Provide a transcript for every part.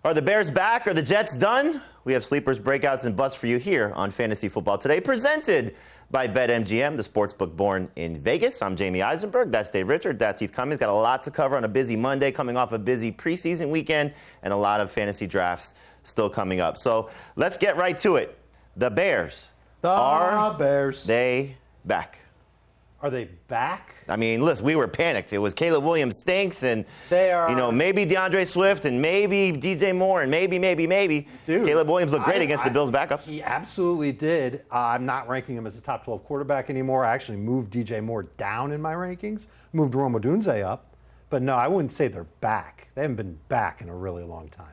Are the Bears back? Are the Jets done? We have sleepers, breakouts, and busts for you here on Fantasy Football Today, presented by BetMGM, the sportsbook born in Vegas. I'm Jamie Eisenberg. That's Dave Richard. That's Heath Cummings. Got a lot to cover on a busy Monday, coming off a busy preseason weekend, and a lot of fantasy drafts still coming up. So let's get right to it. The Bears. Are they back? Are they back? I mean, listen, we were panicked. It was Caleb Williams stinks, and they are, maybe DeAndre Swift, and maybe DJ Moore, and maybe. Dude, Caleb Williams looked great against the Bills' backups. He absolutely did. I'm not ranking him as a top 12 quarterback anymore. I actually moved DJ Moore down in my rankings, moved Rome Odunze up. But no, I wouldn't say they're back. They haven't been back in a really long time.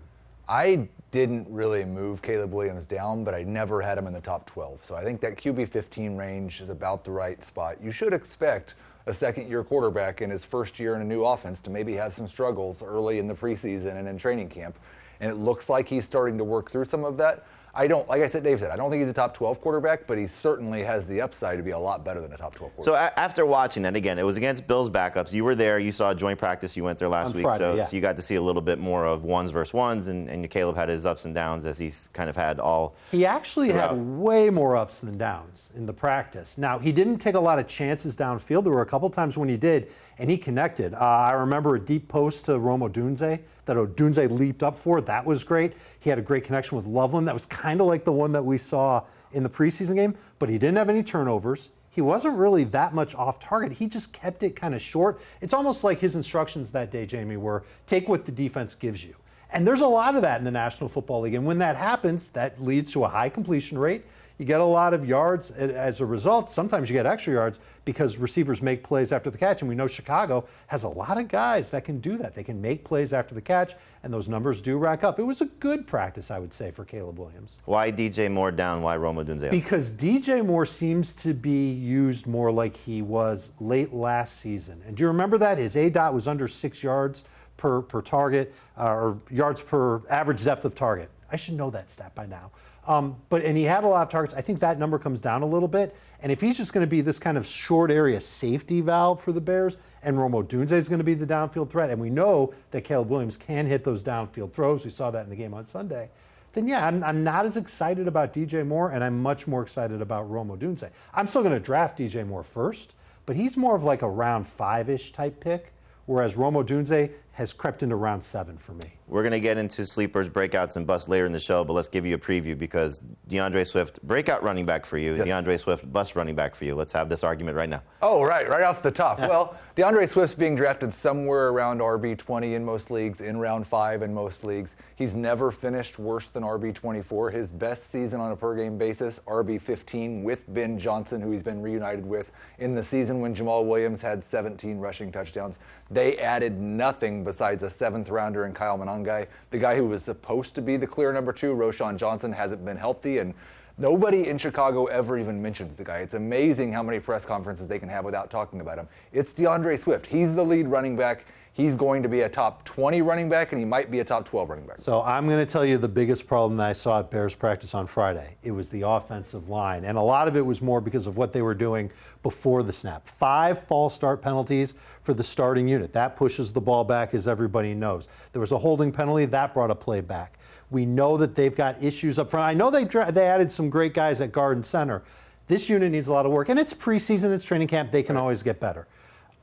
I didn't really move Caleb Williams down, but I never had him in the top 12. So I think that QB 15 range is about the right spot. You should expect a second-year quarterback in his first year in a new offense to maybe have some struggles early in the preseason and in training camp. And it looks like he's starting to work through some of that. Like I said, Dave said, I don't think he's a top 12 quarterback, but he certainly has the upside to be a lot better than a top 12 quarterback. So after watching that, again, it was against Bills backups. You were there. You saw joint practice. You went there last week. Friday, so you got to see a little bit more of ones versus ones, and Caleb had his ups and downs as he's kind of had all. He actually throughout. had way more ups than downs in the practice. Now, he didn't take a lot of chances downfield. There were a couple times when he did, and he connected. I remember a deep post to Rome Odunze that Odunze leaped up for. That was great. He had a great connection with Loveland. That was kind of like the one that we saw in the preseason game, but he didn't have any turnovers. He wasn't really that much off target. He just kept it kind of short. It's almost like his instructions that day, Jamie, were take what the defense gives you. And there's a lot of that in the National Football League. And when that happens, that leads to a high completion rate. You get a lot of yards as a result. Sometimes you get extra yards because receivers make plays after the catch. And we know Chicago has a lot of guys that can do that. They can make plays after the catch, and those numbers do rack up. It was a good practice, I would say, for Caleb Williams. Why DJ Moore down? Why Rome Odunze up? Because DJ Moore seems to be used more like he was late last season. And do you remember that? His ADOT was under 6 yards per target, or yards per average depth of target. I should know that stat by now. And he had a lot of targets. I think that number comes down a little bit. And if he's just going to be this kind of short area safety valve for the Bears, and Rome Odunze is going to be the downfield threat, and we know that Caleb Williams can hit those downfield throws. We saw that in the game on Sunday. Then, yeah, I'm not as excited about DJ Moore, and I'm much more excited about Rome Odunze. I'm still going to draft DJ Moore first, but he's more of like a round 5-ish type pick, whereas Rome Odunze has crept into round 7 for me. We're going to get into sleepers, breakouts, and busts later in the show, but let's give you a preview because DeAndre Swift, breakout running back for you, yes. DeAndre Swift, bust running back for you. Let's have this argument right now. Oh, right off the top. Well, DeAndre Swift's being drafted somewhere around RB20 in most leagues, in round 5 in most leagues. He's never finished worse than RB24. His best season on a per-game basis, RB15 with Ben Johnson, who he's been reunited with in the season when Jamal Williams had 17 rushing touchdowns. They added nothing besides a 7th-rounder in Kyle Monangai. The guy who was supposed to be the clear number 2, Roschon Johnson, hasn't been healthy, and nobody in Chicago ever even mentions the guy. It's amazing how many press conferences they can have without talking about him. It's DeAndre Swift. He's the lead running back. He's going to be a top 20 running back, and he might be a top 12 running back. So I'm going to tell you the biggest problem that I saw at Bears practice on Friday. It was the offensive line, and a lot of it was more because of what they were doing before the snap. 5 false start penalties for the starting unit. That pushes the ball back, as everybody knows. There was a holding penalty. That brought a play back. We know that they've got issues up front. I know they added some great guys at guard and center. This unit needs a lot of work, and it's preseason, it's training camp. They can always get better.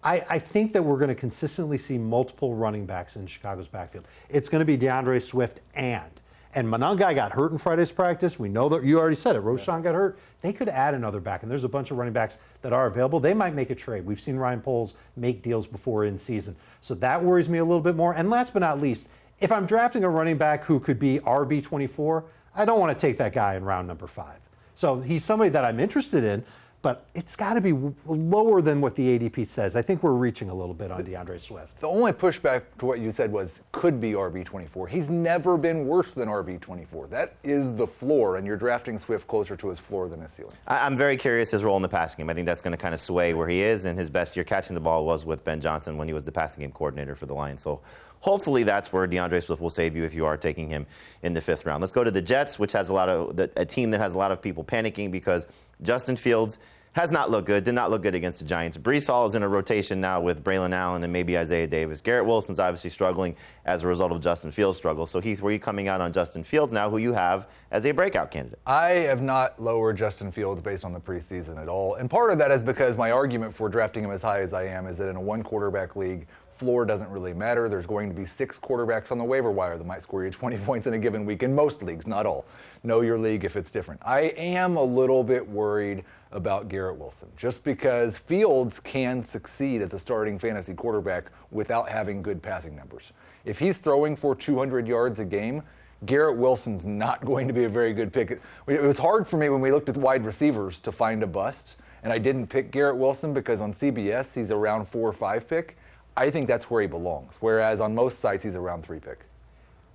I think that we're going to consistently see multiple running backs in Chicago's backfield. It's going to be DeAndre Swift and Monangai got hurt in Friday's practice. We know that you already said it. Roschon got hurt. They could add another back, and there's a bunch of running backs that are available. They might make a trade. We've seen Ryan Poles make deals before in season. So that worries me a little bit more. And last but not least, if I'm drafting a running back who could be RB24, I don't want to take that guy in round number 5. So he's somebody that I'm interested in, but it's got to be lower than what the ADP says. I think we're reaching a little bit on DeAndre Swift. The only pushback to what you said was could be RB24. He's never been worse than RB24. That is the floor, and you're drafting Swift closer to his floor than his ceiling. I'm very curious his role in the passing game. I think that's going to kind of sway where he is, and his best year catching the ball was with Ben Johnson when he was the passing game coordinator for the Lions. So hopefully that's where DeAndre Swift will save you if you are taking him in the 5th round. Let's go to the Jets, which has a team that has a lot of people panicking because Justin Fields has not looked good, did not look good against the Giants. Breece Hall is in a rotation now with Braylon Allen and maybe Isaiah Davis. Garrett Wilson's obviously struggling as a result of Justin Fields' struggle. So, Heath, where are you coming out on Justin Fields now, who you have as a breakout candidate? I have not lowered Justin Fields based on the preseason at all. And part of that is because my argument for drafting him as high as I am is that in a one-quarterback league, floor doesn't really matter. There's going to be 6 quarterbacks on the waiver wire that might score you 20 points in a given week in most leagues, not all. Know your league if it's different. I am a little bit worried about Garrett Wilson, just because Fields can succeed as a starting fantasy quarterback without having good passing numbers. If he's throwing for 200 yards a game, Garrett Wilson's not going to be a very good pick. It was hard for me when we looked at wide receivers to find a bust, and I didn't pick Garrett Wilson because on CBS he's around 4 or 5 pick. I think that's where he belongs, whereas on most sites he's around 3 pick.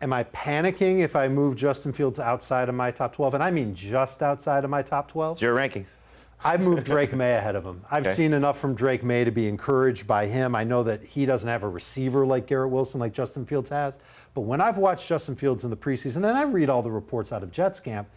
Am I panicking if I move Justin Fields outside of my top 12? And I mean just outside of my top 12? It's your rankings. I've moved Drake May ahead of him. I've seen enough from Drake May to be encouraged by him. I know that he doesn't have a receiver like Garrett Wilson, like Justin Fields has. But when I've watched Justin Fields in the preseason, and I read all the reports out of Jets camp,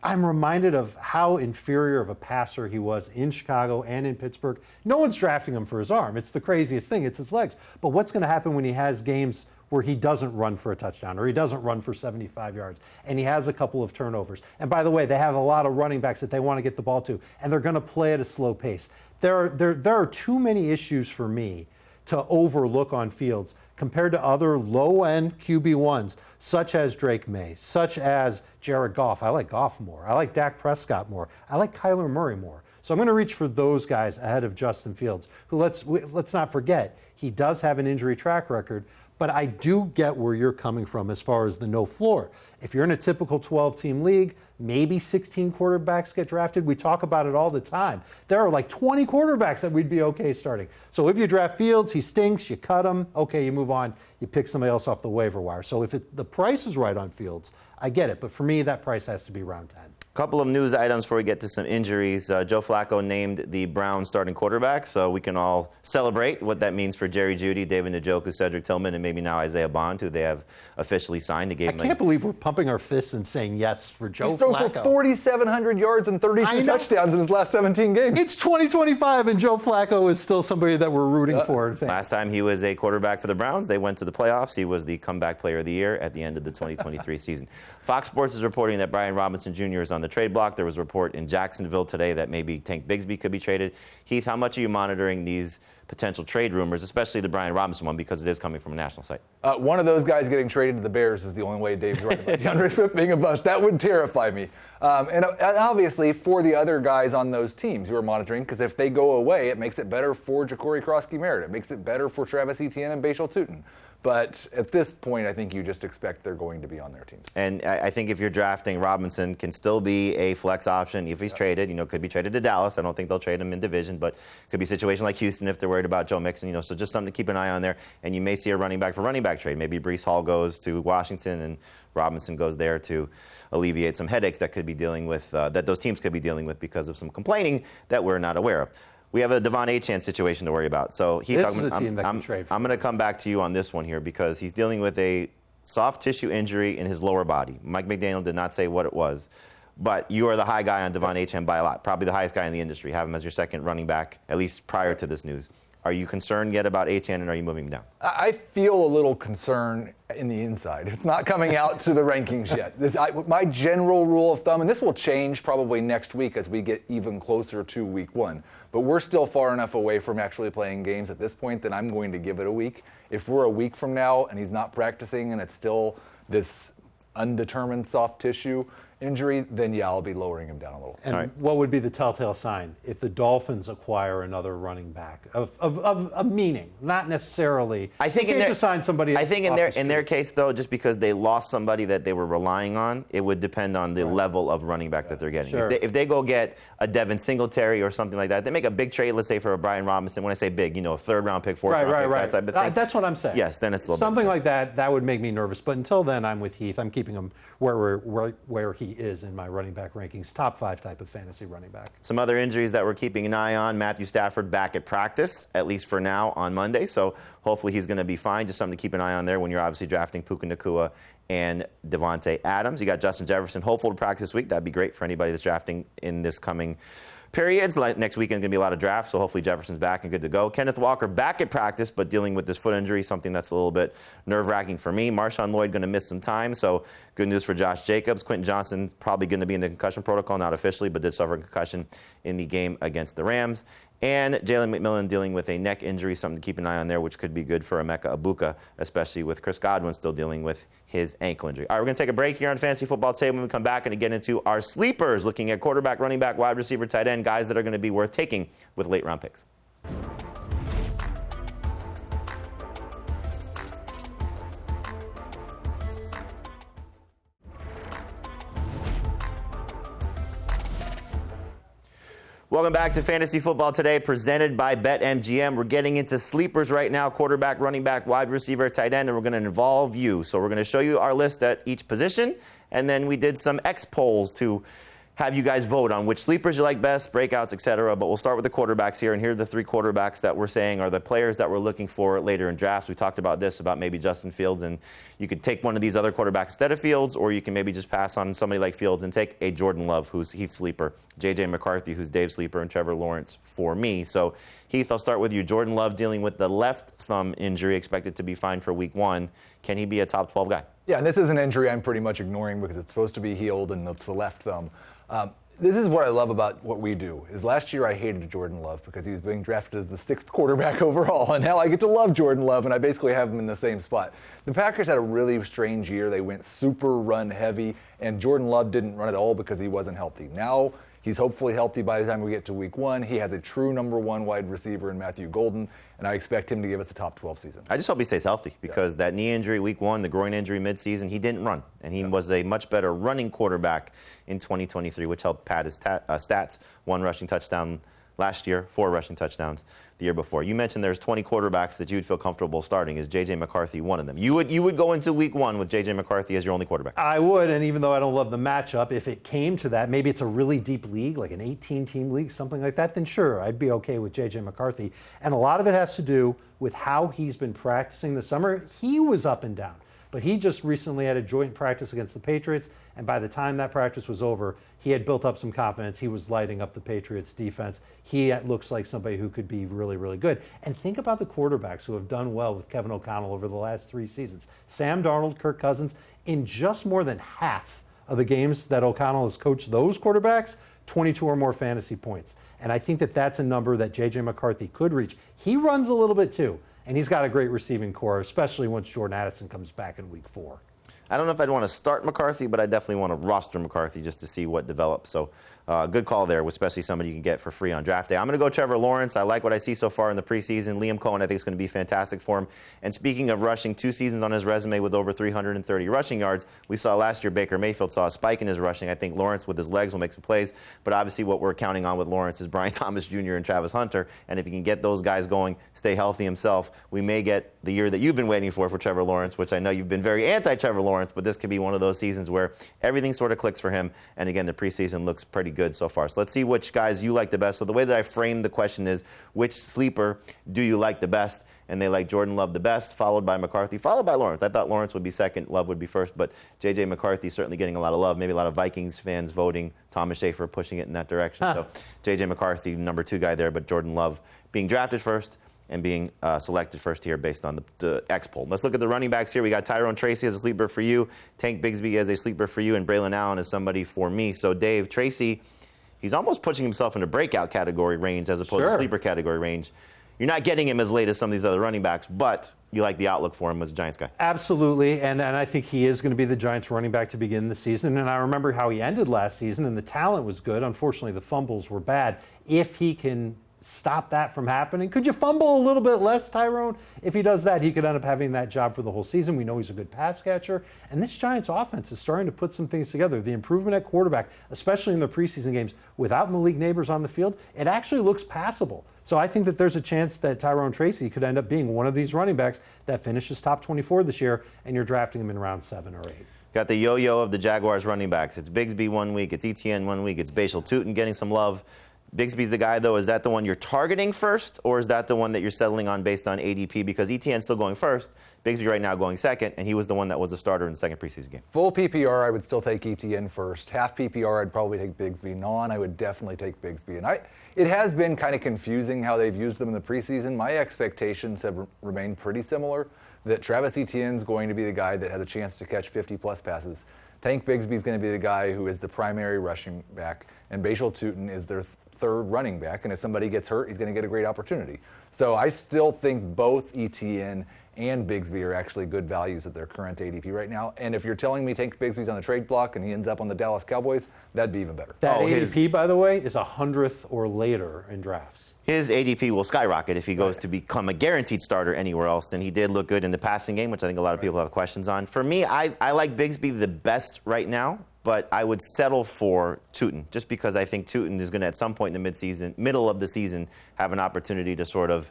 I'm reminded of how inferior of a passer he was in Chicago and in Pittsburgh. No one's drafting him for his arm. It's the craziest thing. It's his legs. But what's going to happen when he has games where he doesn't run for a touchdown or he doesn't run for 75 yards and he has a couple of turnovers? And by the way, they have a lot of running backs that they want to get the ball to, and they're going to play at a slow pace. There are too many issues for me to overlook on Fields compared to other low-end QB1s, such as Drake May, such as Jared Goff. I like Goff more. I like Dak Prescott more. I like Kyler Murray more. So I'm going to reach for those guys ahead of Justin Fields, who, let's not forget, he does have an injury track record, but I do get where you're coming from as far as the no floor. If you're in a typical 12-team league, maybe 16 quarterbacks get drafted. We talk about it all the time. There are like 20 quarterbacks that we'd be okay starting. So if you draft Fields, he stinks, you cut him, okay, you move on, you pick somebody else off the waiver wire. So if the price is right on Fields, I get it. But for me, that price has to be around 10. Couple of news items before we get to some injuries. Joe Flacco named the Browns starting quarterback, so we can all celebrate what that means for Jerry Jeudy, David Njoku, Cedric Tillman, and maybe now Isaiah Bond, who they have officially signed. I can't believe we're pumping our fists and saying yes for Joe Flacco. He's thrown for 4,700 yards and 32 touchdowns in his last 17 games. It's 2025, and Joe Flacco is still somebody that we're rooting for. Last time he was a quarterback for the Browns, they went to the playoffs. He was the comeback player of the year at the end of the 2023 season. Fox Sports is reporting that Brian Robinson Jr. is on the trade block. There was a report in Jacksonville today that maybe Tank Bigsby could be traded. Heath, how much are you monitoring these potential trade rumors, especially the Brian Robinson one, because it is coming from a national site? One of those guys getting traded to the Bears is the only way Dave's right about DeAndre Swift being a bust. That would terrify me. And obviously for the other guys on those teams who are monitoring, because if they go away, it makes it better for Ja'Cory Krosky-Merritt. It makes it better for Travis Etienne and Bashal Tutin. But at this point, I think you just expect they're going to be on their teams. And I think if you're drafting, Robinson can still be a flex option if he's traded. Could be traded to Dallas. I don't think they'll trade him in division, but could be a situation like Houston if they're worried about Joe Mixon. So just something to keep an eye on there. And you may see a running back for running back trade. Maybe Breece Hall goes to Washington and Robinson goes there to alleviate some headaches that could be dealing with that those teams could be dealing with because of some complaining that we're not aware of. We have a Devon Achane situation to worry about. So Heath, I'm going to come back to you on this one here because he's dealing with a soft tissue injury in his lower body. Mike McDaniel did not say what it was, but you are the high guy on Devon Achane by a lot, probably the highest guy in the industry. Have him as your second running back, at least prior to this news. Are you concerned yet about Achane, and are you moving him down? I feel a little concern in the inside. It's not coming out to the rankings yet. My general rule of thumb, and this will change probably next week as we get even closer to week 1, but we're still far enough away from actually playing games at this point that I'm going to give it a week. If we're a week from now and he's not practicing and it's still this undetermined soft tissue injury, then yeah, I'll be lowering him down a little. And what would be the telltale sign if the Dolphins acquire another running back of meaning, not necessarily? I think just sign somebody. I think in their case though, just because they lost somebody that they were relying on, it would depend on the level of running back that they're getting. Sure. If they go get a Devin Singletary or something like that, they make a big trade. Let's say for a Brian Robinson. When I say big, a third-round pick, fourth-round pick, that type of thing. That's what I'm saying. Yes, then it's a little something bit like that. That would make me nervous. But until then, I'm with Heath. I'm keeping him where he is in my running back rankings, top 5 type of fantasy running back. Some other injuries that we're keeping an eye on. Matthew Stafford back at practice, at least for now, on Monday. So hopefully he's going to be fine. Just something to keep an eye on there when you're obviously drafting Puka Nacua and Devontae Adams. You got Justin Jefferson hopeful to practice this week. That'd be great for anybody that's drafting in this coming periods. Like next weekend, going to be a lot of drafts, so hopefully Jefferson's back and good to go. Kenneth Walker back at practice, but dealing with this foot injury, something that's a little bit nerve-wracking for me. Marshawn Lloyd going to miss some time, so good news for Josh Jacobs. Quentin Johnson probably going to be in the concussion protocol, not officially, but did suffer a concussion in the game against the Rams. And Jalen McMillan dealing with a neck injury, something to keep an eye on there, which could be good for Emeka Egbuka, especially with Chris Godwin still dealing with his ankle injury. All right, we're going to take a break here on Fantasy Football today. When we come back and get into our sleepers, looking at quarterback, running back, wide receiver, tight end, guys that are going to be worth taking with late round picks. Welcome back to Fantasy Football Today, presented by BetMGM. We're getting into sleepers right now, quarterback, running back, wide receiver, tight end, and we're going to involve you. So we're going to show you our list at each position, and then we did some X polls to have you guys vote on which sleepers you like best, breakouts, etc. But we'll start with the quarterbacks here, and here are the 3 quarterbacks that we're saying are the players that we're looking for later in drafts. We talked about this, about maybe Justin Fields, and you could take one of these other quarterbacks instead of Fields, or you can maybe just pass on somebody like Fields and take a Jordan Love, who's Heath's sleeper, J.J. McCarthy, who's Dave's sleeper, and Trevor Lawrence for me. So, Heath, I'll start with you. Jordan Love dealing with the left thumb injury, expected to be fine for week 1. Can he be a top 12 guy? Yeah, and this is an injury I'm pretty much ignoring because it's supposed to be healed, and it's the left thumb. This is what I love about what we do, is last year I hated Jordan Love because he was being drafted as the 6th quarterback overall, and now I get to love Jordan Love, and I basically have him in the same spot. The Packers had a really strange year. They went super run heavy, and Jordan Love didn't run at all because he wasn't healthy. Now he's hopefully healthy by the time we get to week 1. He has a true number 1 wide receiver in Matthew Golden, and I expect him to give us a top 12 season. I just hope he stays healthy because that knee injury week 1, the groin injury midseason, he didn't run. And he was a much better running quarterback in 2023, which helped pad his stats. 1 rushing touchdown last year, 4 rushing touchdowns the year before. You mentioned there's 20 quarterbacks that you'd feel comfortable starting. Is J.J. McCarthy one of them? You would go into week 1 with J.J. McCarthy as your only quarterback? I would, and even though I don't love the matchup, if it came to that, maybe it's a really deep league, like an 18-team league, something like that, then sure, I'd be okay with J.J. McCarthy. And a lot of it has to do with how he's been practicing this summer. He was up and down, but he just recently had a joint practice against the Patriots, and by the time that practice was over, he had built up some confidence. He was lighting up the Patriots' defense. He looks like somebody who could be really, really good. And think about the quarterbacks who have done well with Kevin O'Connell over the last 3 seasons. Sam Darnold, Kirk Cousins, in just more than half of the games that O'Connell has coached those quarterbacks, 22 or more fantasy points. And I think that that's a number that J.J. McCarthy could reach. He runs a little bit too, and he's got a great receiving core, especially once Jordan Addison comes back in week 4. I don't know if I'd want to start McCarthy, but I definitely want to roster McCarthy just to see what develops. So good call there, especially somebody you can get for free on draft day. I'm going to go Trevor Lawrence. I like what I see so far in the preseason. Liam Cohen, I think, is going to be fantastic for him. And speaking of rushing, 2 seasons on his resume with over 330 rushing yards. We saw last year Baker Mayfield saw a spike in his rushing. I think Lawrence with his legs will make some plays. But obviously what we're counting on with Lawrence is Brian Thomas Jr. and Travis Hunter. And if he can get those guys going, stay healthy himself, we may get the year that you've been waiting for Trevor Lawrence, which I know you've been very anti-Trevor Lawrence, but this could be one of those seasons where everything sort of clicks for him. And again, the preseason looks pretty good so far. So let's see which guys you like the best. So the way that I framed the question is, which sleeper do you like the best? And they like Jordan Love the best, followed by McCarthy, followed by Lawrence. I thought Lawrence would be second, Love would be first, but J.J. McCarthy certainly getting a lot of love. Maybe a lot of Vikings fans voting, Thomas Schaefer pushing it in that direction. So J.J. McCarthy, number 2 guy there, but Jordan Love being drafted first and being selected first here based on the X poll. Let's look at the running backs here. We got Tyrone Tracy as a sleeper for you, Tank Bigsby as a sleeper for you, and Braylon Allen as somebody for me. So Dave, Tracy, he's almost pushing himself into breakout category range as opposed to sleeper category range. You're not getting him as late as some of these other running backs, but you like the outlook for him as a Giants guy. Absolutely, and I think he is going to be the Giants running back to begin the season. And I remember how he ended last season, and the talent was good. Unfortunately, the fumbles were bad. If he can stop that from happening. Could you fumble a little bit less, Tyrone? If he does that, he could end up having that job for the whole season. We know he's a good pass catcher. And this Giants offense is starting to put some things together. The improvement at quarterback, especially in the preseason games, without Malik Neighbors on the field, it actually looks passable. So I think that there's a chance that Tyrone Tracy could end up being one of these running backs that finishes top 24 this year, and you're drafting him in round 7 or 8. Got the yo-yo of the Jaguars running backs. It's Bigsby one week, it's Etienne one week, it's Bashal Tutin getting some love. Bigsby's the guy, though. Is that the one you're targeting first, or is that the one that you're settling on based on ADP? Because ETN's still going first, Bigsby right now going second, and he was the one that was the starter in the second preseason game. Full PPR, I would still take ETN first. Half PPR, I'd probably take Bigsby. Non, I would definitely take Bigsby. And it has been kind of confusing how they've used them in the preseason. My expectations have remained pretty similar, that Travis Etienne's going to be the guy that has a chance to catch 50-plus passes. Tank Bigsby's going to be the guy who is the primary rushing back, and Bashal Tutin is their third running back, and if somebody gets hurt, he's going to get a great opportunity. So I still think both Etienne and Bigsby are actually good values at their current ADP right now. And if you're telling me Tank Bigsby's on the trade block and he ends up on the Dallas Cowboys, that'd be even better. That ADP, by the way, is 100th or later in drafts. His ADP will skyrocket if he goes to become a guaranteed starter anywhere else. And he did look good in the passing game, which I think a lot of people have questions on. For me, I like Bigsby the best right now, but I would settle for Tutin, just because I think Tutin is going to, at some point in the middle of the season, have an opportunity to sort of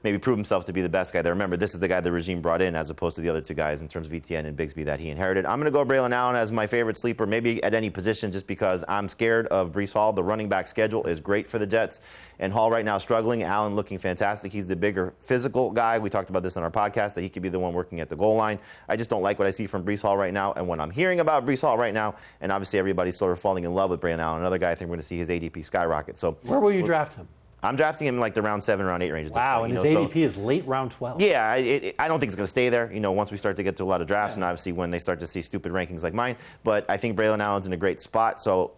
maybe prove himself to be the best guy there. Remember, this is the guy the regime brought in as opposed to the other two guys in terms of ETN and Bigsby that he inherited. I'm going to go Braylon Allen as my favorite sleeper, maybe at any position, just because I'm scared of Breece Hall. The running back schedule is great for the Jets, and Hall right now struggling. Allen looking fantastic. He's the bigger physical guy. We talked about this on our podcast, that he could be the one working at the goal line. I just don't like what I see from Breece Hall right now, and when I'm hearing about Breece Hall right now, and obviously everybody's sort of falling in love with Braylon Allen, another guy I think we're going to see his ADP skyrocket. So where will you draft him? I'm drafting him in like the round 7, round 8 range. Wow, and his ADP is late round 12. Yeah, I don't think it's going to stay there, once we start to get to a lot of drafts, and obviously when they start to see stupid rankings like mine. But I think Braylon Allen's in a great spot. So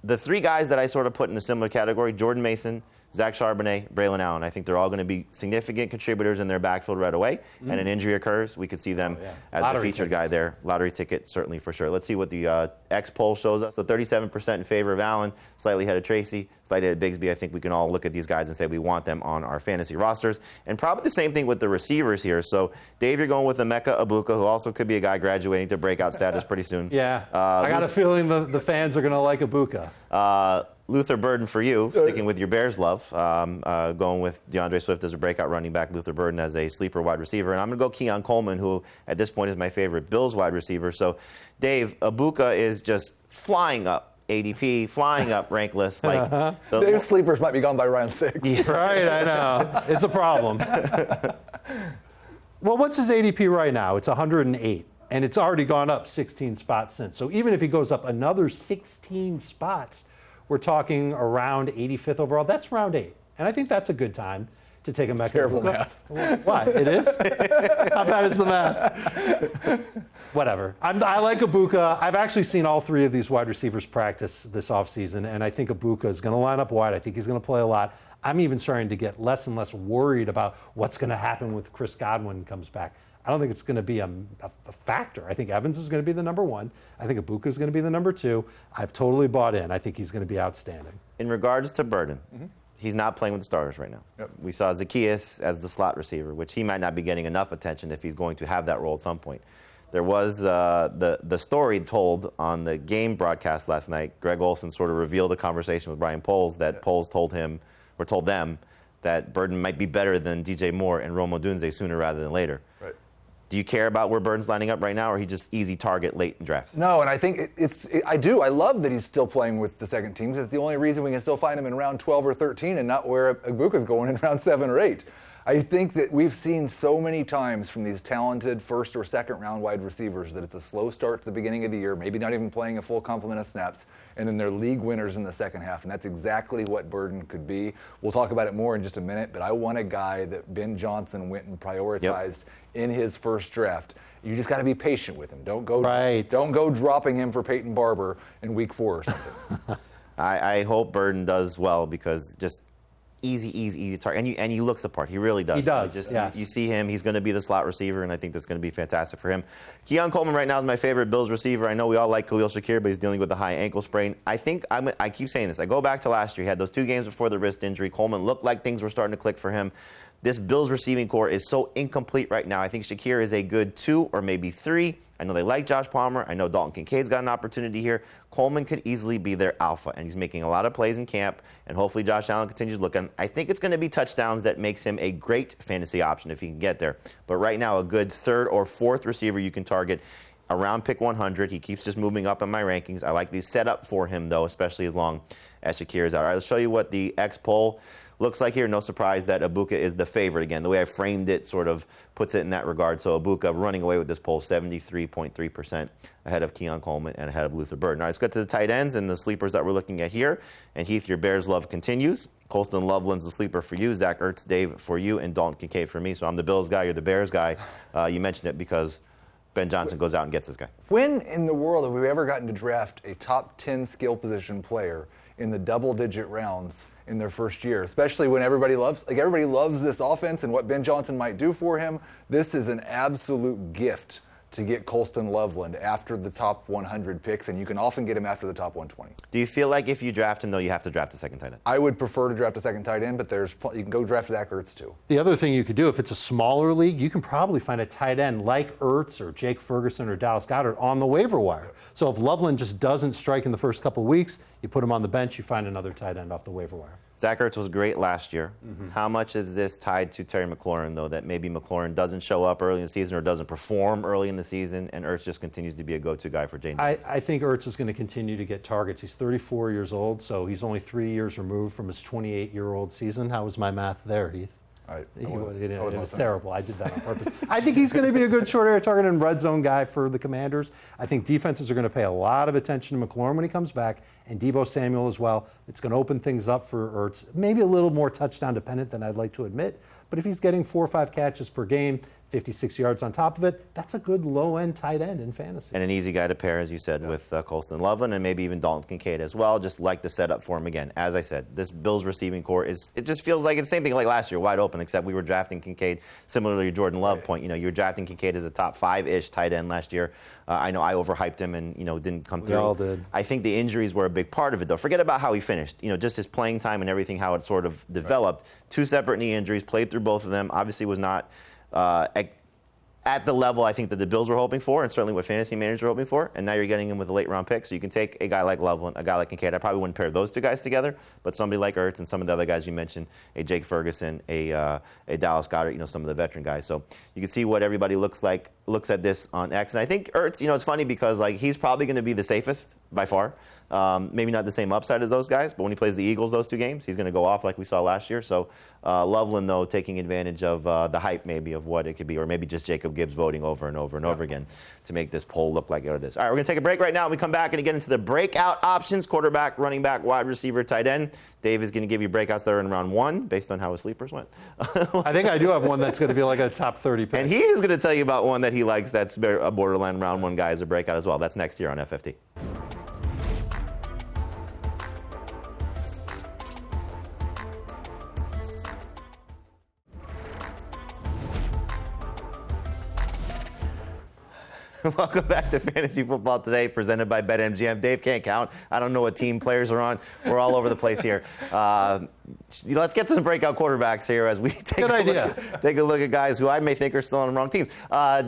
the three guys that I sort of put in a similar category, Jordan Mason, Zach Charbonnet, Braylon Allen, I think they're all going to be significant contributors in their backfield right away. And an injury occurs, we could see them as the featured guy there. Lottery ticket, certainly for sure. Let's see what the X poll shows us. So 37% in favor of Allen, slightly ahead of Tracy, slightly ahead of Bigsby. I think we can all look at these guys and say we want them on our fantasy rosters. And probably the same thing with the receivers here. So, Dave, you're going with Emeka Egbuka, who also could be a guy graduating to breakout status pretty soon. Yeah, I got a feeling the fans are going to like Egbuka. Luther Burden for you, sticking with your Bears love, going with DeAndre Swift as a breakout running back, Luther Burden as a sleeper wide receiver. And I'm going to go Keon Coleman, who at this point is my favorite Bills wide receiver. So, Dave, Egbuka is just flying up ADP, flying up rank list. Dave's sleepers might be gone by round 6. Yeah. Right, I know. It's a problem. Well, what's his ADP right now? It's 108, and it's already gone up 16 spots since. So even if he goes up another 16 spots, we're talking around 85th overall. That's round 8. And I think that's a good time to take a Emeka. Terrible math. What? It is? How bad is the math? Whatever. I like Egbuka. I've actually seen all three of these wide receivers practice this offseason, and I think Egbuka is going to line up wide. I think he's going to play a lot. I'm even starting to get less and less worried about what's going to happen with Chris Godwin comes back. I don't think it's going to be a factor. I think Evans is going to be the number 1. I think Egbuka is going to be the number 2. I've totally bought in. I think he's going to be outstanding. In regards to Burden, he's not playing with the starters right now. Yep. We saw Zacchaeus as the slot receiver, which he might not be getting enough attention if he's going to have that role at some point. There was the story told on the game broadcast last night. Greg Olsen sort of revealed a conversation with Brian Poles that Poles told them that Burden might be better than DJ Moore and Rome Odunze sooner rather than later. Right. Do you care about where Burden's lining up right now, or he just easy target late in drafts? No, and I think I do. I love that he's still playing with the second teams. It's the only reason we can still find him in round 12 or 13 and not where Egbuka's going in round 7 or 8. I think that we've seen so many times from these talented first or second round wide receivers that it's a slow start to the beginning of the year, maybe not even playing a full complement of snaps, and then they're league winners in the second half, and that's exactly what Burden could be. We'll talk about it more in just a minute, but I want a guy that Ben Johnson went and prioritized in his first draft. You just got to be patient with him. Don't go dropping him for Peyton Barber in week 4 or something. I hope Burden does well, because just easy target. And he looks the part. He really does. He does. You see him. He's going to be the slot receiver, and I think that's going to be fantastic for him. Keon Coleman right now is my favorite Bills receiver. I know we all like Khalil Shakir, but he's dealing with a high ankle sprain. I keep saying this. I go back to last year. He had those 2 games before the wrist injury. Coleman looked like things were starting to click for him. This Bills receiving core is so incomplete right now. I think Shakir is a good 2 or maybe 3. I know they like Josh Palmer. I know Dalton Kincaid's got an opportunity here. Coleman could easily be their alpha, and he's making a lot of plays in camp, and hopefully Josh Allen continues looking. I think it's going to be touchdowns that makes him a great fantasy option if he can get there. But right now, a good 3rd or 4th receiver you can target around pick 100. He keeps just moving up in my rankings. I like the setup for him, though, especially as long as Shakir is out. All right, let's show you what the X poll looks like here. No surprise that Ibuka is the favorite. Again, the way I framed it sort of puts it in that regard. So Ibuka running away with this poll, 73.3% ahead of Keon Coleman and ahead of Luther Burden. All right, let's get to the tight ends and the sleepers that we're looking at here. And Heath, your Bears love continues. Colston Loveland's the sleeper for you. Zach Ertz, Dave for you, and Dalton Kincaid for me. So I'm the Bills guy, you're the Bears guy. You mentioned it because Ben Johnson goes out and gets this guy. When in the world have we ever gotten to draft a top 10 skill position player in the double-digit rounds in their first year, especially when everybody loves this offense and what Ben Johnson might do for him? This is an absolute gift to get Colston Loveland after the top 100 picks, and you can often get him after the top 120. Do you feel like if you draft him, though, you have to draft a second tight end? I would prefer to draft a second tight end, but you can go draft Zach Ertz too. The other thing you could do, if it's a smaller league, you can probably find a tight end like Ertz or Jake Ferguson or Dallas Goedert on the waiver wire. So if Loveland just doesn't strike in the first couple of weeks, you put him on the bench, you find another tight end off the waiver wire. Zach Ertz was great last year. How much is this tied to Terry McLaurin, though, that maybe McLaurin doesn't show up early in the season or doesn't perform early in the season, and Ertz just continues to be a go-to guy for Jane? I think Ertz is going to continue to get targets. He's 34 years old, so he's only 3 years removed from his 28-year-old season. How was my math there, Heath? It was terrible. I did that on purpose. I think he's going to be a good short area target and red zone guy for the Commanders. I think defenses are going to pay a lot of attention to McLaurin when he comes back, and Deebo Samuel as well. It's going to open things up for Ertz. Maybe a little more touchdown dependent than I'd like to admit, but if he's getting 4 or 5 catches per game, 56 yards on top of it, that's a good low-end tight end in fantasy. And an easy guy to pair, as you said, with Colston Loveland and maybe even Dalton Kincaid as well. Just like the setup for him again. As I said, this Bills receiving core it just feels like it's the same thing like last year, wide open, except we were drafting Kincaid similarly to Jordan Love point. You were drafting Kincaid as a top 5-ish tight end last year. I know I overhyped him and didn't come through. We all did. I think the injuries were a big part of it, though. Forget about how he finished. Just his playing time and everything, how it sort of developed. Right. 2 separate knee injuries, played through both of them. Obviously was not at the level I think that the Bills were hoping for, and certainly what fantasy managers were hoping for, and now you're getting him with a late-round pick, so you can take a guy like Loveland, a guy like Kincaid. I probably wouldn't pair those 2 guys together, but somebody like Ertz and some of the other guys you mentioned, a Jake Ferguson, a Dallas Goedert, some of the veteran guys. So you can see what everybody looks at this on X. And I think Ertz, it's funny because he's probably going to be the safest by far. Maybe not the same upside as those guys, but when he plays the Eagles those 2 games, he's going to go off like we saw last year. So Loveland, though, taking advantage of the hype maybe of what it could be, or maybe just Jacob Gibbs voting over and over and over again to make this poll look like what it is. All right, we're going to take a break right now. We come back and get into the breakout options: quarterback, running back, wide receiver, tight end. Dave is going to give you breakouts that are in round 1 based on how his sleepers went. I think I do have one that's going to be like a top 30 pick. And he is going to tell you about one that he likes that's a borderline round 1 guy as a breakout as well. That's next year on FFT. Welcome back to Fantasy Football Today, presented by BetMGM. Dave can't count. I don't know what team players are on. We're all over the place here. Let's get to some breakout quarterbacks here as we take a look at guys who I may think are still on the wrong teams.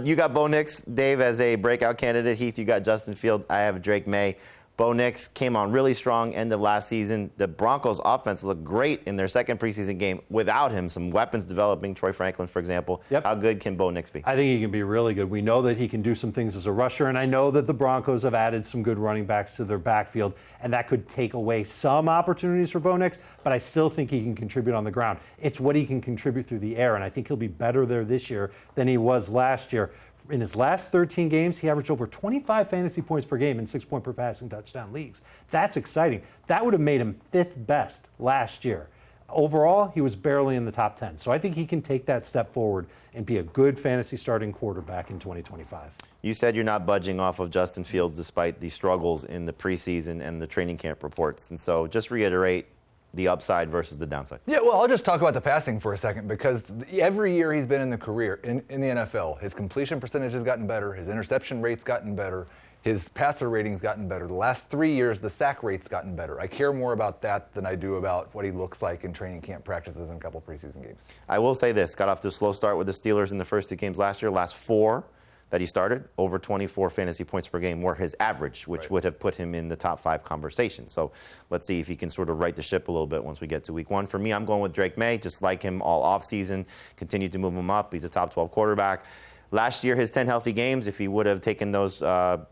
You got Bo Nix, Dave, as a breakout candidate. Heath, you got Justin Fields. I have Drake May. Bo Nix came on really strong end of last season. The Broncos' offense looked great in their second preseason game without him. Some weapons developing, Troy Franklin, for example. Yep. How good can Bo Nix be? I think he can be really good. We know that he can do some things as a rusher, and I know that the Broncos have added some good running backs to their backfield, and that could take away some opportunities for Bo Nix, but I still think he can contribute on the ground. It's what he can contribute through the air, and I think he'll be better there this year than he was last year. In his last 13 games, he averaged over 25 fantasy points per game in 6-point per passing touchdown leagues. That's exciting. That would have made him 5th best last year. Overall, he was barely in the top 10. So I think he can take that step forward and be a good fantasy starting quarterback in 2025. You said you're not budging off of Justin Fields despite the struggles in the preseason and the training camp reports. And so just reiterate the upside versus the downside. Yeah, well, I'll just talk about the passing for a second, because every year he's been in the career, in the NFL, his completion percentage has gotten better, his interception rate's gotten better, his passer rating's gotten better. The last 3 years, the sack rate's gotten better. I care more about that than I do about what he looks like in training camp practices and a couple preseason games. I will say this, got off to a slow start with the Steelers in the first 2 games last year. Last 4 that he started, over 24 fantasy points per game were his average, which would have put him in the top 5 conversation. So let's see if he can sort of right the ship a little bit once we get to week 1. For me, I'm going with Drake May, just like him all offseason, continued to move him up. He's a top 12 quarterback. Last year, his 10 healthy games, if he would have taken those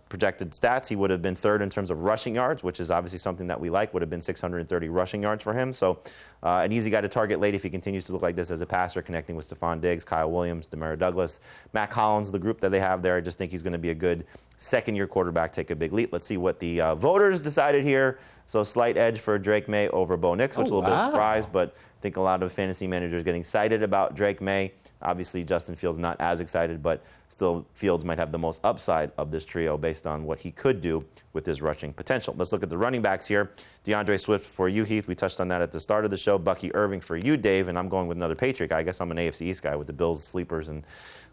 projected stats, he would have been third in terms of rushing yards, which is obviously something that we like, would have been 630 rushing yards for him. So an easy guy to target late if he continues to look like this as a passer, connecting with Stephon Diggs, Kyle Williams, Demario Douglas, Mac Hollins, the group that they have there. I just think he's going to be a good second-year quarterback, take a big leap. Let's see what the voters decided here. So slight edge for Drake May over Bo Nix, which is a little bit of a surprise, but I think a lot of fantasy managers getting excited about Drake May. Obviously, Justin Fields not as excited, but still Fields might have the most upside of this trio based on what he could do with his rushing potential. Let's look at the running backs here. DeAndre Swift for you, Heath. We touched on that at the start of the show. Bucky Irving for you, Dave, and I'm going with another Patriot guy. I guess I'm an AFC East guy with the Bills sleepers and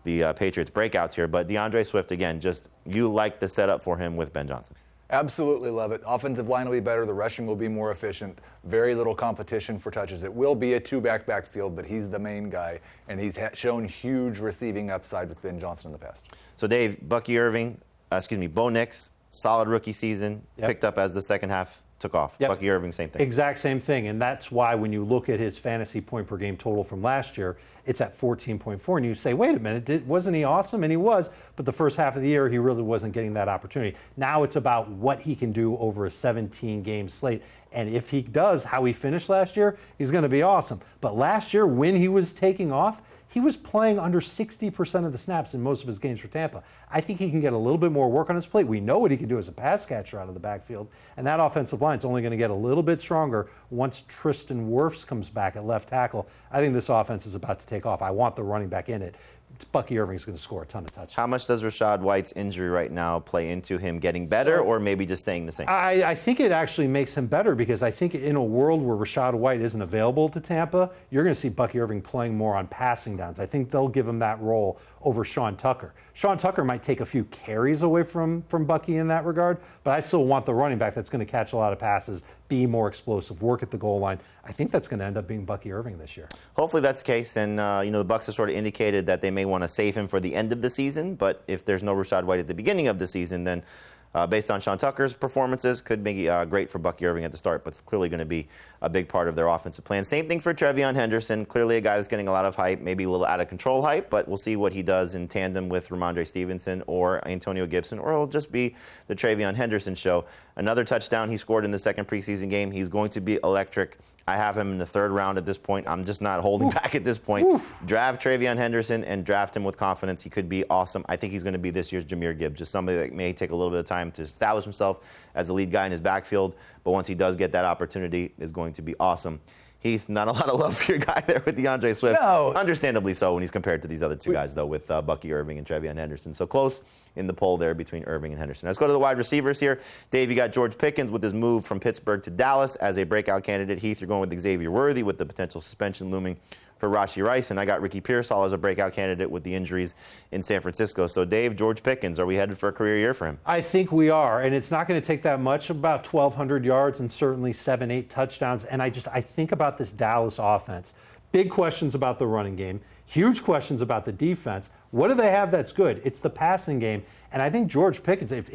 the Patriots breakouts here. But DeAndre Swift, again, just you like the setup for him with Ben Johnson. Absolutely love it. Offensive line will be better. The rushing will be more efficient. Very little competition for touches. It will be a two-back backfield, but he's the main guy, and he's shown huge receiving upside with Ben Johnson in the past. So, Dave, Bo Nix, solid rookie season, picked up as the second half took off. Yep. Bucky Irving, same thing. Exact same thing, and that's why when you look at his fantasy point per game total from last year, it's at 14.4, and you say, wait a minute, wasn't he awesome? And he was, but the first half of the year, he really wasn't getting that opportunity. Now it's about what he can do over a 17-game slate, and if he does how he finished last year, he's going to be awesome. But last year, when he was taking off, he was playing under 60% of the snaps in most of his games for Tampa. I think he can get a little bit more work on his plate. We know what he can do as a pass catcher out of the backfield, and that offensive line is only going to get a little bit stronger once Tristan Wirfs comes back at left tackle. I think this offense is about to take off. I want the running back in it. Bucky Irving's going to score a ton of touchdowns. How much does Rachaad White's injury right now play into him getting better or maybe just staying the same? I think it actually makes him better because I think in a world where Rachaad White isn't available to Tampa, you're going to see Bucky Irving playing more on passing downs. I think they'll give him that role over Sean Tucker. Sean Tucker might take a few carries away from Bucky in that regard, but I still want the running back that's going to catch a lot of passes, be more explosive, work at the goal line. I think that's going to end up being Bucky Irving this year. Hopefully that's the case, and the Bucs have sort of indicated that they may want to save him for the end of the season, but if there's no Rachaad White at the beginning of the season, then based on Sean Tucker's performances, could be great for Bucky Irving at the start, but it's clearly going to be a big part of their offensive plan. Same thing for Trevion Henderson, clearly a guy that's getting a lot of hype, maybe a little out of control hype, but we'll see what he does in tandem with Ramondre Stevenson or Antonio Gibson, or it'll just be the Trevion Henderson show. Another touchdown he scored in the second preseason game. He's going to be electric. I have him in the third round at this point. I'm just not holding back at this point. Oof. Draft Trevion Henderson and draft him with confidence. He could be awesome. I think he's going to be this year's Jahmyr Gibbs, just somebody that may take a little bit of time to establish himself as a lead guy in his backfield, but once he does get that opportunity, is going to be awesome. Heath, not a lot of love for your guy there with DeAndre Swift. No. Understandably so when he's compared to these other two guys, though, with Bucky Irving and Trevion Henderson. So close in the poll there between Irving and Henderson. Let's go to the wide receivers here. Dave, you got George Pickens with his move from Pittsburgh to Dallas as a breakout candidate. Heath, you're going with Xavier Worthy with the potential suspension looming for Rashee Rice. And I got Ricky Pearsall as a breakout candidate with the injuries in San Francisco. So, Dave, George Pickens, are we headed for a career year for him? I think we are, and it's not going to take that much, about 1,200 yards and certainly 7-8 touchdowns. And I think about this Dallas offense. Big questions about the running game, huge questions about the defense. What do they have that's good? It's the passing game. And I think George Pickens, if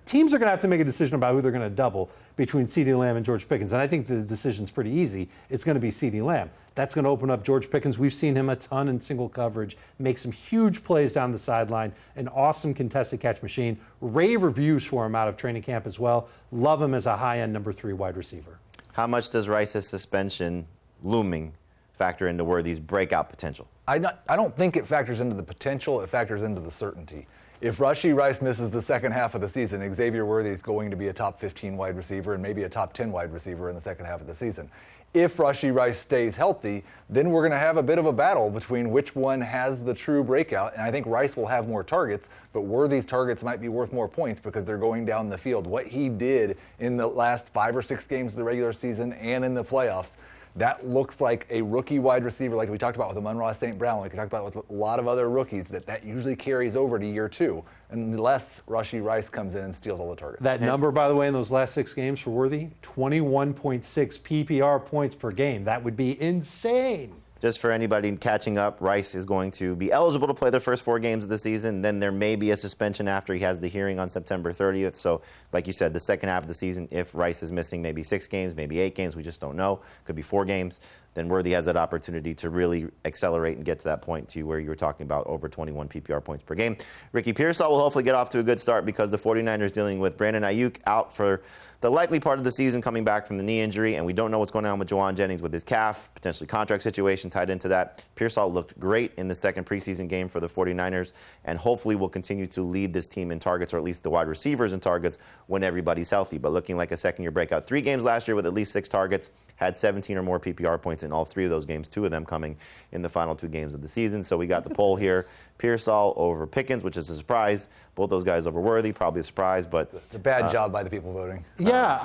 teams are going to have to make a decision about who they're going to double between CeeDee Lamb and George Pickens, and I think the decision's pretty easy, it's going to be CeeDee Lamb. That's going to open up George Pickens. We've seen him a ton in single coverage, make some huge plays down the sideline, an awesome contested catch machine. Rave reviews for him out of training camp as well. Love him as a high-end number 3 wide receiver. How much does Rice's suspension looming factor into Worthy's breakout potential? I don't think it factors into the potential. It factors into the certainty. If Rashee Rice misses the second half of the season, Xavier Worthy is going to be a top 15 wide receiver and maybe a top 10 wide receiver in the second half of the season. If Rashee Rice stays healthy, then we're going to have a bit of a battle between which one has the true breakout. And I think Rice will have more targets, but Worthy's targets might be worth more points because they're going down the field. What he did in the last 5 or 6 games of the regular season and in the playoffs, that looks like a rookie wide receiver, like we talked about with Amon-Ra St. Brown, like we talked about with a lot of other rookies, that usually carries over to year 2, unless Rashee Rice comes in and steals all the targets. That number, by the way, in those last 6 games for Worthy, 21.6 PPR points per game. That would be insane. Just for anybody catching up, Rice is going to be eligible to play the first 4 games of the season. Then there may be a suspension after he has the hearing on September 30th. So, like you said, the second half of the season, if Rice is missing maybe 6 games, maybe 8 games, we just don't know. Could be 4 games. then Worthy has that opportunity to really accelerate and get to that point to where you were talking about over 21 PPR points per game. Ricky Pearsall will hopefully get off to a good start because the 49ers dealing with Brandon Ayuk out for the likely part of the season, coming back from the knee injury, and we don't know what's going on with Juwan Jennings with his calf, potentially contract situation tied into that. Pearsall looked great in the second preseason game for the 49ers, and hopefully will continue to lead this team in targets, or at least the wide receivers in targets, when everybody's healthy. But looking like a second-year breakout. 3 games last year with at least 6 targets, had 17 or more PPR points in all 3 of those games, 2 of them coming in the final 2 games of the season. So we got the poll here. Pearsall over Pickens, which is a surprise. Both those guys over Worthy, probably a surprise, but it's a bad job by the people voting. Yeah,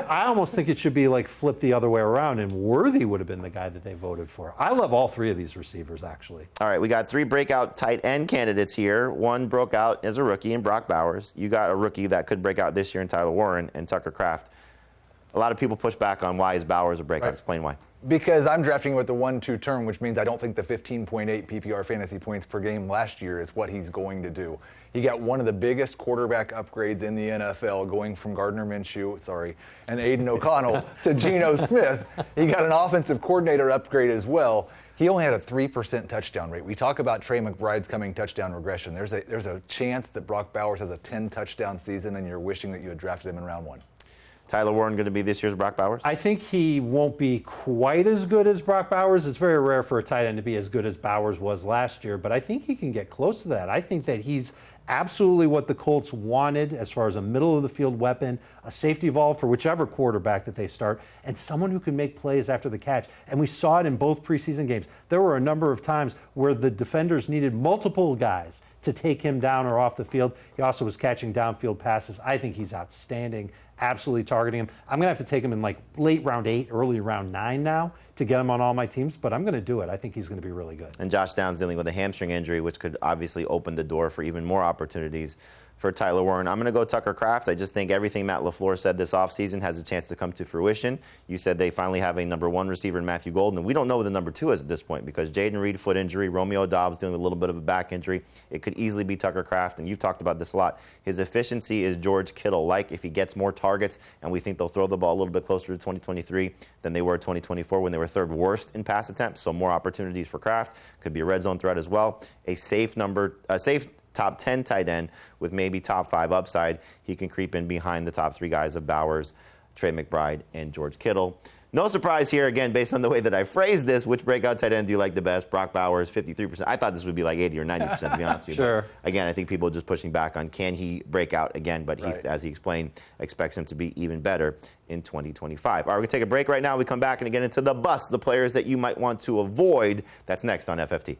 I almost think it should be like flip the other way around, and Worthy would have been the guy that they voted for. I love all 3 of these receivers, actually. All right, we got 3 breakout tight end candidates here. One broke out as a rookie in Brock Bowers. You got a rookie that could break out this year in Tyler Warren and Tucker Kraft. A lot of people push back on why is Bowers a breakout. Right. Explain why. Because I'm drafting with the 1-2 term, which means I don't think the 15.8 PPR fantasy points per game last year is what he's going to do. He got one of the biggest quarterback upgrades in the NFL, going from Gardner Minshew, and Aiden O'Connell to Geno Smith. He got an offensive coordinator upgrade as well. He only had a 3% touchdown rate. We talk about Trey McBride's coming touchdown regression. There's a chance that Brock Bowers has a 10 touchdown season, and you're wishing that you had drafted him in round 1. Tyler Warren going to be this year's Brock Bowers? I think he won't be quite as good as Brock Bowers. It's very rare for a tight end to be as good as Bowers was last year, but I think he can get close to that. I think that he's absolutely what the Colts wanted as far as a middle-of-the-field weapon, a safety valve for whichever quarterback that they start, and someone who can make plays after the catch. And we saw it in both preseason games. There were a number of times where the defenders needed multiple guys to take him down or off the field. He also was catching downfield passes. I think he's outstanding, absolutely targeting him. I'm going to have to take him in like late round 8, early round 9 now to get him on all my teams, but I'm going to do it. I think he's going to be really good. And Josh Downs dealing with a hamstring injury, which could obviously open the door for even more opportunities for Tyler Warren. I'm going to go Tucker Kraft. I just think everything Matt LaFleur said this offseason has a chance to come to fruition. You said they finally have a number 1 receiver in Matthew Golden, and we don't know who the number 2 is at this point because Jaden Reed, foot injury, Romeo Doubs dealing with a little bit of a back injury. It could easily be Tucker Kraft, and you've talked about this a lot. His efficiency is George Kittle-like. If he gets more targets, and we think they'll throw the ball a little bit closer to 2023 than they were 2024 when they were 3rd worst in pass attempts, so more opportunities for Kraft. Could be a red zone threat as well. A safe top 10 tight end with maybe top 5 upside. He can creep in behind the top 3 guys of Bowers, Trey McBride, and George Kittle. No surprise here, again, based on the way that I phrased this, which breakout tight end do you like the best? Brock Bowers, 53%. I thought this would be like 80 or 90%, to be honest with you. Sure. But again, I think people are just pushing back on can he break out again, but right. He, as he explained, expects him to be even better in 2025. All right, we're going to take a break right now. We come back and get into the bust, the players that you might want to avoid. That's next on FFT.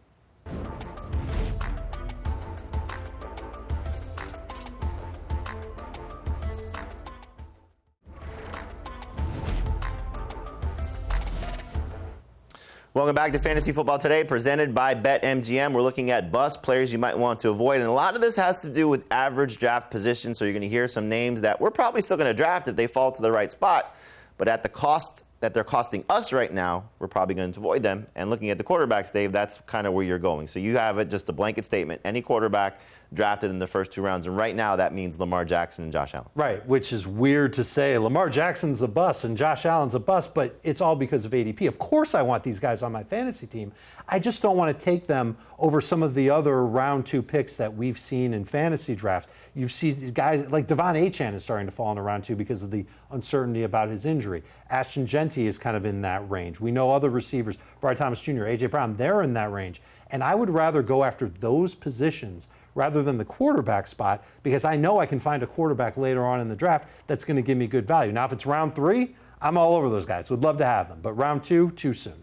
Welcome back to Fantasy Football Today, presented by BetMGM. We're looking at bust players you might want to avoid, and a lot of this has to do with average draft position, so you're going to hear some names that we're probably still going to draft if they fall to the right spot, but at the cost that they're costing us right now, we're probably going to avoid them. And looking at the quarterbacks, Dave, that's kind of where you're going. So you have it, just a blanket statement, any quarterback drafted in the first 2 rounds, and right now that means Lamar Jackson and Josh Allen. Right, which is weird to say. Lamar Jackson's a bust and Josh Allen's a bust, but it's all because of ADP. Of course I want these guys on my fantasy team. I just don't want to take them over some of the other round 2 picks that we've seen in fantasy drafts. You see guys like Devon Achane is starting to fall in round 2 because of the uncertainty about his injury. Ashton Genty is kind of in that range. We know other receivers, Brian Thomas Jr., A.J. Brown, they're in that range. And I would rather go after those positions rather than the quarterback spot, because I know I can find a quarterback later on in the draft that's going to give me good value. Now, if it's round 3, I'm all over those guys. Would love to have them. But round 2, too soon.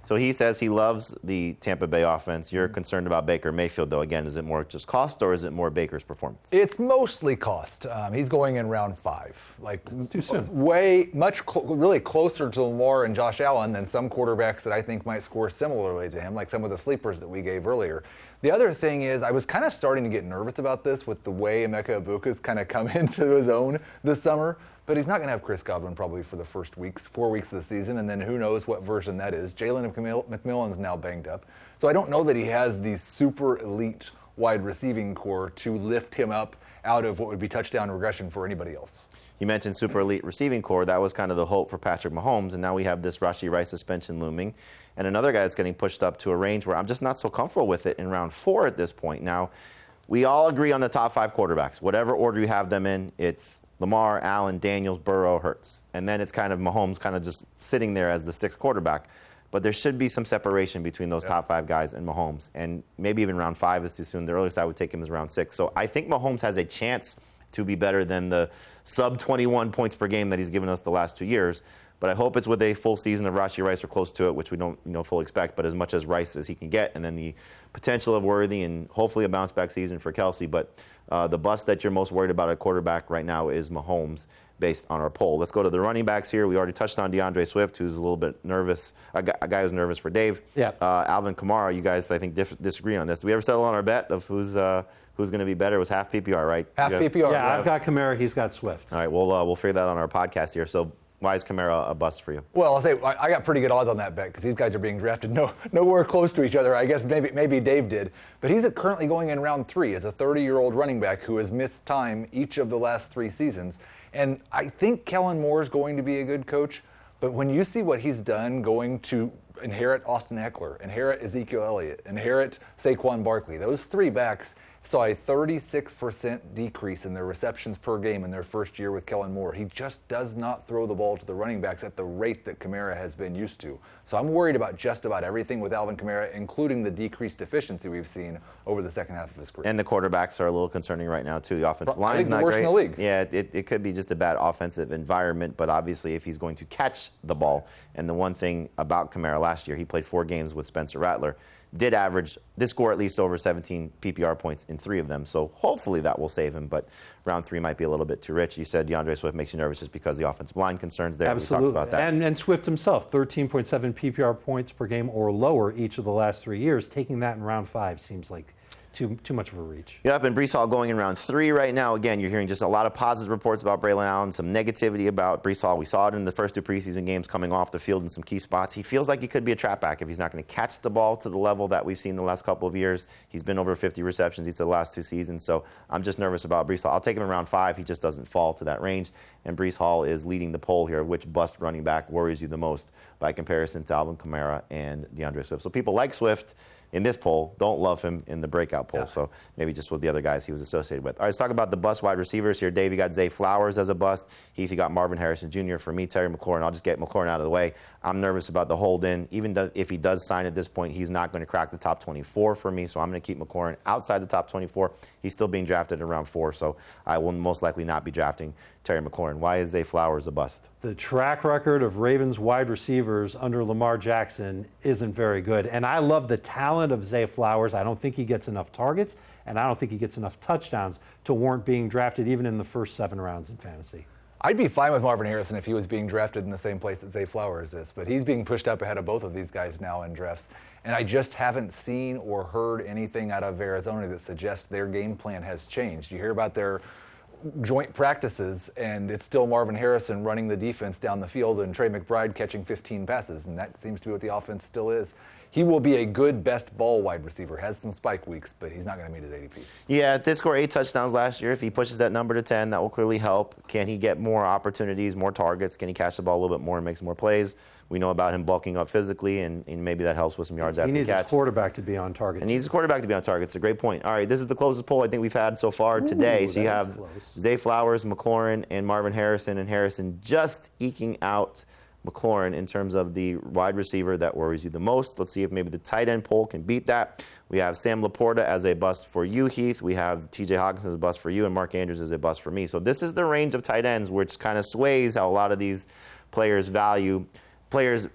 So he says he loves the Tampa Bay offense. You're concerned about Baker Mayfield, though. Again, is it more just cost or is it more Baker's performance? It's mostly cost. He's going in round 5. Like, it's too soon. Really closer to Lamar and Josh Allen than some quarterbacks that I think might score similarly to him, like some of the sleepers that we gave earlier. The other thing is, I was kind of starting to get nervous about this with the way Emeka Ibuka's kind of come into his own this summer. But he's not going to have Chris Godwin probably for the first 4 weeks of the season, and then who knows what version that is. Jalen McMillan's now banged up. So I don't know that he has the super elite wide receiving core to lift him up out of what would be touchdown regression for anybody else. You mentioned super elite receiving core. That was kind of the hope for Patrick Mahomes, and now we have this Rashee Rice suspension looming, and another guy that's getting pushed up to a range where I'm just not so comfortable with it in round 4 at this point. Now, we all agree on the top 5 quarterbacks. Whatever order you have them in, it's Lamar, Allen, Daniels, Burrow, Hurts. And then it's kind of Mahomes kind of just sitting there as the 6th quarterback. But there should be some separation between those top 5 guys and Mahomes. And maybe even round 5 is too soon. The earliest I would take him is round 6. So I think Mahomes has a chance to be better than the sub-21 points per game that he's given us the last 2 years. But I hope it's with a full season of Rashee Rice or close to it, which we don't fully expect, but as much as Rice as he can get, and then the potential of Worthy and hopefully a bounce-back season for Kelsey. But the bust that you're most worried about at quarterback right now is Mahomes, based on our poll. Let's go to the running backs here. We already touched on DeAndre Swift, who's a little bit nervous, a guy who's nervous for Dave. Yeah. Alvin Kamara, you guys, I think, disagree on this. Did we ever settle on our bet of who's going to be better? It was half PPR, right? Half PPR. Yeah, I've got Kamara, he's got Swift. All right, we'll figure that out on our podcast here. So why is Kamara a bust for you? Well, I'll say I got pretty good odds on that bet because these guys are being drafted nowhere close to each other. I guess maybe Dave did. But he's currently going in round 3 as a 30-year-old running back who has missed time each of the last 3 seasons. And I think Kellen Moore is going to be a good coach. But when you see what he's done going to inherit Austin Eckler, inherit Ezekiel Elliott, inherit Saquon Barkley, those 3 backs saw a 36% decrease in their receptions per game in their first year with Kellen Moore. He just does not throw the ball to the running backs at the rate that Kamara has been used to. So I'm worried about just about everything with Alvin Kamara, including the decreased efficiency we've seen over the second half of his career. And the quarterbacks are a little concerning right now, too. The offensive I line's think the not worst great. in the league. Yeah, it could be just a bad offensive environment, but obviously if he's going to catch the ball, and the one thing about Kamara last year, he played 4 games with Spencer Rattler, did score at least over 17 PPR points in 3 of them. So hopefully that will save him, but round 3 might be a little bit too rich. You said DeAndre Swift makes you nervous just because the offensive line concerns there. Absolutely. We talked about that. And Swift himself, 13.7 PPR points per game or lower each of the last 3 years. Taking that in round 5 seems like too much of a reach. Yep, and Breece Hall going in round 3 right now. Again, you're hearing just a lot of positive reports about Braylon Allen, some negativity about Breece Hall. We saw it in the first 2 preseason games coming off the field in some key spots. He feels like he could be a trap back if he's not going to catch the ball to the level that we've seen the last couple of years. He's been over 50 receptions each of the last 2 seasons, so I'm just nervous about Breece Hall. I'll take him in round 5. He just doesn't fall to that range, and Breece Hall is leading the poll here of which bust running back worries you the most by comparison to Alvin Kamara and DeAndre Swift. So people like Swift in this poll don't love him in the breakout poll. Yeah. So maybe just with the other guys he was associated with. All right, let's talk about the bust wide receivers here. Dave, you got Zay Flowers as a bust. Heath, you got Marvin Harrison Jr. For me, Terry McLaurin. I'll just get McLaurin out of the way. I'm nervous about the hold in. Even if he does sign at this point, he's not going to crack the top 24 for me. So I'm going to keep McLaurin outside the top 24. He's still being drafted in round 4, so I will most likely not be drafting Terry McLaurin. Why is Zay Flowers a bust? The track record of Ravens wide receivers under Lamar Jackson isn't very good. And I love the talent of Zay Flowers. I don't think he gets enough targets, and I don't think he gets enough touchdowns to warrant being drafted even in the first 7 rounds in fantasy. I'd be fine with Marvin Harrison if he was being drafted in the same place that Zay Flowers is, but he's being pushed up ahead of both of these guys now in drafts. And I just haven't seen or heard anything out of Arizona that suggests their game plan has changed. You hear about their joint practices, and it's still Marvin Harrison running the defense down the field and Trey McBride catching 15 passes, and that seems to be what the offense still is. He will be a good best ball wide receiver, has some spike weeks, but he's not going to meet his ADP. Yeah, did score 8 touchdowns last year. If he pushes that number to 10, that will clearly help. Can he get more opportunities, more targets? Can he catch the ball a little bit more and make some more plays? We know about him bulking up physically, and maybe that helps with some yards after the catch. He needs his quarterback to be on target. And he needs his quarterback to be on target. It's a great point. All right, this is the closest poll I think we've had so far today. So you have Zay Flowers, McLaurin, and Marvin Harrison, and Harrison just eking out McLaurin in terms of the wide receiver that worries you the most. Let's see if maybe the tight end poll can beat that. We have Sam Laporta as a bust for you, Heath. We have TJ Hawkinson as a bust for you, and Mark Andrews as a bust for me. So this is the range of tight ends, which kind of sways how a lot of these players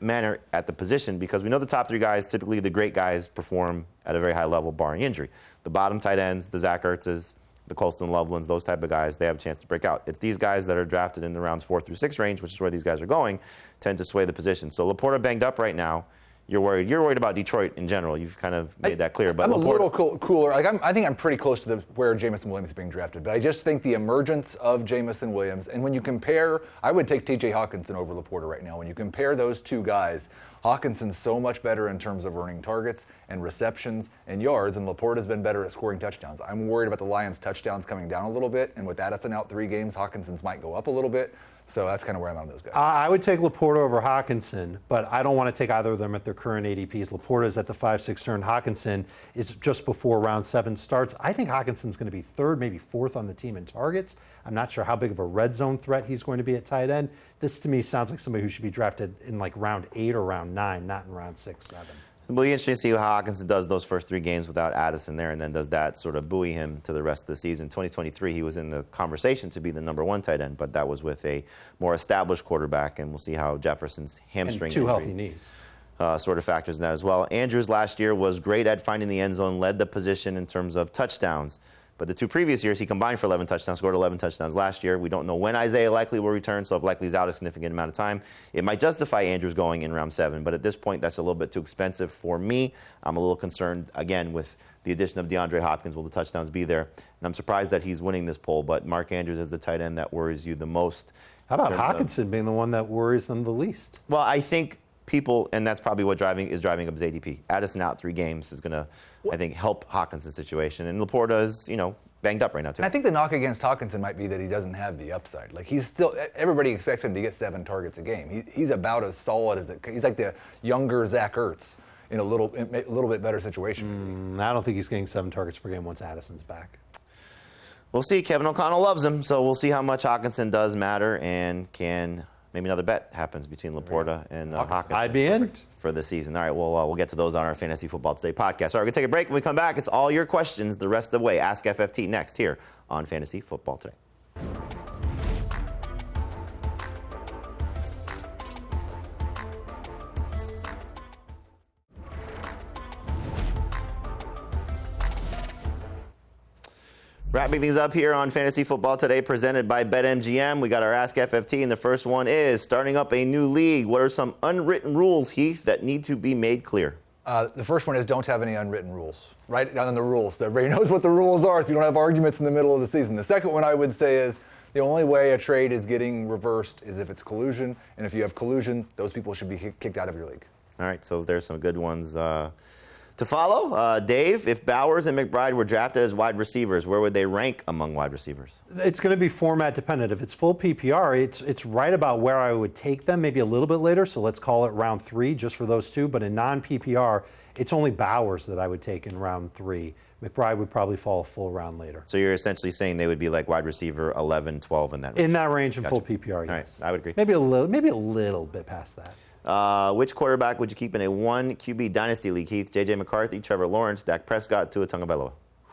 manner at the position, because we know the top 3 guys, typically the great guys, perform at a very high level barring injury. The bottom tight ends, the Zach Ertzes, the Colston Lovelands, those type of guys, they have a chance to break out. It's these guys that are drafted in the rounds 4 through 6 range, which is where these guys are going, tend to sway the position. So Laporta banged up right now. you're worried. You're worried about Detroit in general. You've kind of made that clear. But I'm a little cooler. I think I'm pretty close to where Jamison Williams is being drafted. But I just think the emergence of Jamison Williams, and when you compare, I would take T.J. Hawkinson over Laporta right now. When you compare those two guys, Hawkinson's so much better in terms of earning targets and receptions and yards, and Laporta's been better at scoring touchdowns. I'm worried about the Lions' touchdowns coming down a little bit, and with Addison out 3 games, Hawkinson's might go up a little bit. So that's kind of where I'm on those guys. I would take Laporta over Hawkinson, but I don't want to take either of them at their current ADPs. Laporta is at the 5-6 turn. Hawkinson is just before round 7 starts. I think Hawkinson's going to be 3rd, maybe 4th on the team in targets. I'm not sure how big of a red zone threat he's going to be at tight end. This, to me, sounds like somebody who should be drafted in like round 8 or round 9, not in round 6, 7. It'll be interesting to see how Hawkinson does those first 3 games without Addison there, and then does that sort of buoy him to the rest of the season. 2023, he was in the conversation to be the number 1 tight end, but that was with a more established quarterback, and we'll see how Jefferson's hamstring and 2 injury healthy knees. Sort of factors in that as well. Andrews last year was great at finding the end zone, led the position in terms of touchdowns. But the 2 previous years, he combined for 11 touchdowns, scored 11 touchdowns last year. We don't know when Isaiah likely will return, so if likely is out a significant amount of time, it might justify Andrews going in round 7. But at this point, that's a little bit too expensive for me. I'm a little concerned, again, with the addition of DeAndre Hopkins. Will the touchdowns be there? And I'm surprised that he's winning this poll, but Mark Andrews is the tight end that worries you the most. How about Hawkinson being the one that worries them the least? Well, I think people, and that's probably what is driving up his ADP. Addison out 3 games is going to, I think, help Hawkinson's situation. And Laporta is, banged up right now, too. I think the knock against Hawkinson might be that he doesn't have the upside. Like, he's still, everybody expects him to get 7 targets a game. He's about as solid as he's like the younger Zach Ertz in a little bit better situation. I don't think he's getting 7 targets per game once Addison's back. We'll see. Kevin O'Connell loves him, so we'll see how much Hawkinson does matter, and maybe another bet happens between Laporta and Hawkinson. I'd be in. For the season. All right, well, we'll get to those on our Fantasy Football Today podcast. All right, we're going to take a break. When we come back, it's all your questions the rest of the way. Ask FFT next here on Fantasy Football Today. Wrapping things up here on Fantasy Football Today, presented by BetMGM. We got our Ask FFT, and the first one is starting up a new league. What are some unwritten rules, Heath, that need to be made clear? The first one is don't have any unwritten rules. Write down the rules so everybody knows what the rules are so you don't have arguments in the middle of the season. The second one I would say is the only way a trade is getting reversed is if it's collusion. And if you have collusion, those people should be kicked out of your league. All right, so there's some good ones to follow. Dave, if Bowers and McBride were drafted as wide receivers, where would they rank among wide receivers? It's going to be format dependent. If it's full PPR, it's right about where I would take them, maybe a little bit later. So let's call it round 3 just for those 2. But in non-PPR, it's only Bowers that I would take in round 3. McBride would probably fall a full round later. So you're essentially saying they would be like wide receiver 11, 12 in that range? In that range in Gotcha. full PPR, yes. All right, I would agree. Maybe a little bit past that. Which quarterback would you keep in a 1 QB dynasty league, Heath? J.J. McCarthy, Trevor Lawrence, Dak Prescott, Tua Tagovailoa.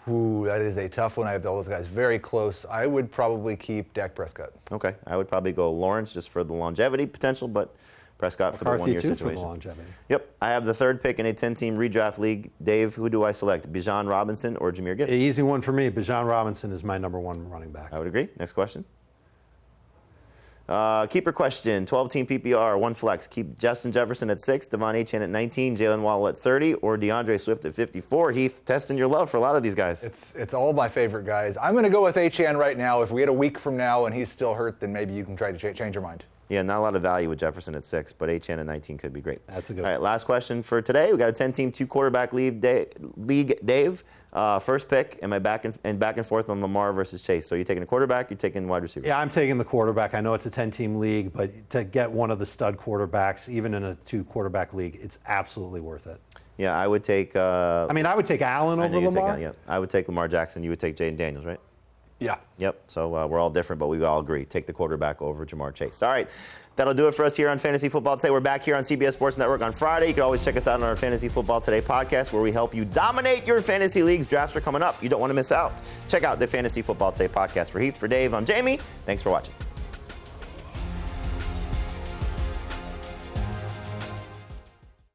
Ooh, that is a tough one. I have all those guys very close. I would probably keep Dak Prescott. Okay, I would probably go Lawrence just for the longevity potential, but Prescott for the 1 year too, situation. for the longevity. Yep, I have the 3rd pick in a 10-team redraft league. Dave, who do I select? Bijan Robinson or Jahmyr Gibbs? Easy one for me. Bijan Robinson is my number 1 running back. I would agree. Next question. Keeper question, 12-team PPR, 1 flex. Keep Justin Jefferson at 6, Devon Achane at 19, Jalen Waddle at 30, or DeAndre Swift at 54. Heath, testing your love for a lot of these guys. It's all my favorite guys. I'm going to go with Achane right now. If we get a week from now and he's still hurt, then maybe you can try to change your mind. Yeah, not a lot of value with Jefferson at 6, but Achane at 19 could be great. That's a good All right, one. last question for today. We got a 10-team, 2-quarterback league. Dave, first pick, am I back and forth on Lamar versus Chase? So you're taking a quarterback, you're taking wide receiver? Yeah, I'm taking the quarterback. I know it's a 10-team league, but to get one of the stud quarterbacks, even in a 2-quarterback league, it's absolutely worth it. Yeah, I would take... I would take Allen over Lamar. I would take Lamar Jackson. You would take Jaden Daniels, right? Yeah. Yep. So we're all different, but we all agree. Take the quarterback over Jamar Chase. All right. That'll do it for us here on Fantasy Football Today. We're back here on CBS Sports Network on Friday. You can always check us out on our Fantasy Football Today podcast, where we help you dominate your fantasy leagues. Drafts are coming up. You don't want to miss out. Check out the Fantasy Football Today podcast. For Heath, for Dave, I'm Jamie. Thanks for watching.